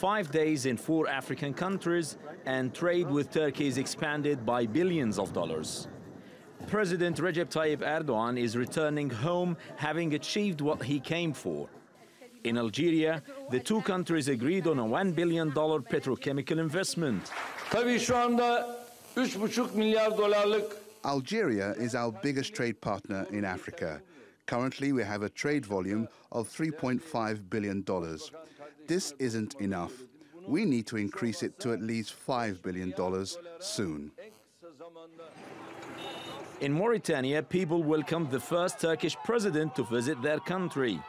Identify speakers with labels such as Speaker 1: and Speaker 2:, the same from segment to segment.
Speaker 1: 5 days in 4 African countries, and trade with Turkey is expanded by billions of dollars. President Recep Tayyip Erdoğan is returning home, having achieved what he came for. In Algeria, the two countries agreed on a $1 billion petrochemical investment.
Speaker 2: Tabii şu anda 3,5 milyar dolarlık.
Speaker 3: Algeria is our biggest trade partner in Africa. Currently, we have a trade volume of $3.5 billion. This isn't enough. We need to increase it to at least $5 billion soon.
Speaker 1: In Mauritania, people welcomed the first Turkish president to visit their country.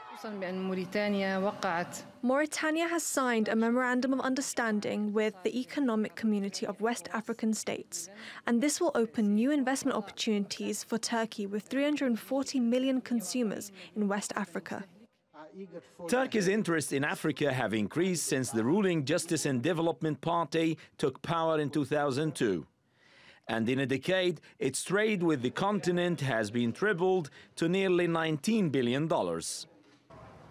Speaker 4: Mauritania has signed a memorandum of understanding with the Economic Community of West African States, and this will open new investment opportunities for Turkey with 340 million consumers in West Africa.
Speaker 1: Turkey's interests in Africa have increased since the ruling Justice and Development Party took power in 2002. And in a decade, its trade with the continent has been tripled to nearly $19 billion.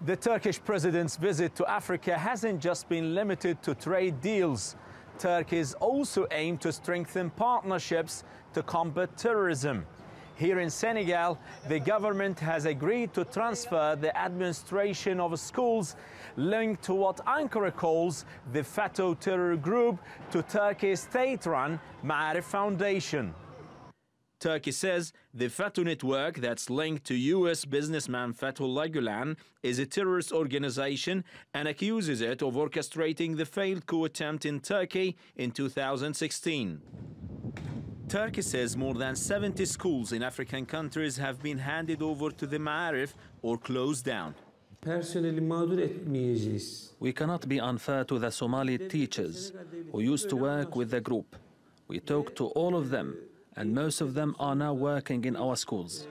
Speaker 1: The Turkish president's visit to Africa hasn't just been limited to trade deals. Turkey's also aimed to strengthen partnerships to combat terrorism. Here in Senegal, the government has agreed to transfer the administration of schools linked to what Ankara calls the FETÖ terror group to Turkey's state-run Milyar Foundation. Turkey says the FETÖ network that's linked to U.S. businessman Fethullah Gülen is a terrorist organization and accuses it of orchestrating the failed coup attempt in Turkey in 2016. Turkey says more than 70 schools in African countries have been handed over to the Ma'arif or closed down.
Speaker 5: We cannot be unfair to the Somali teachers who used to work with the group. We talked to all of them, and most of them are now working in our schools.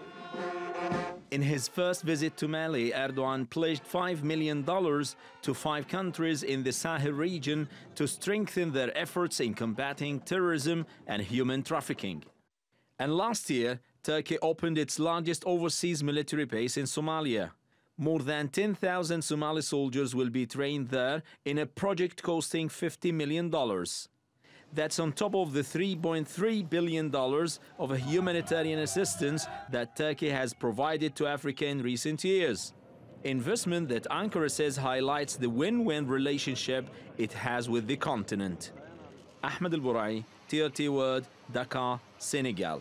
Speaker 1: In his first visit to Mali, Erdoğan pledged $5 million to 5 countries in the Sahel region to strengthen their efforts in combating terrorism and human trafficking. And last year, Turkey opened its largest overseas military base in Somalia. More than 10,000 Somali soldiers will be trained there in a project costing $50 million. That's on top of the $3.3 billion of humanitarian assistance that Turkey has provided to Africa in recent years. Investment that Ankara says highlights the win-win relationship it has with the continent. Ahmed El Bouraï, TRT World, Dakar, Senegal.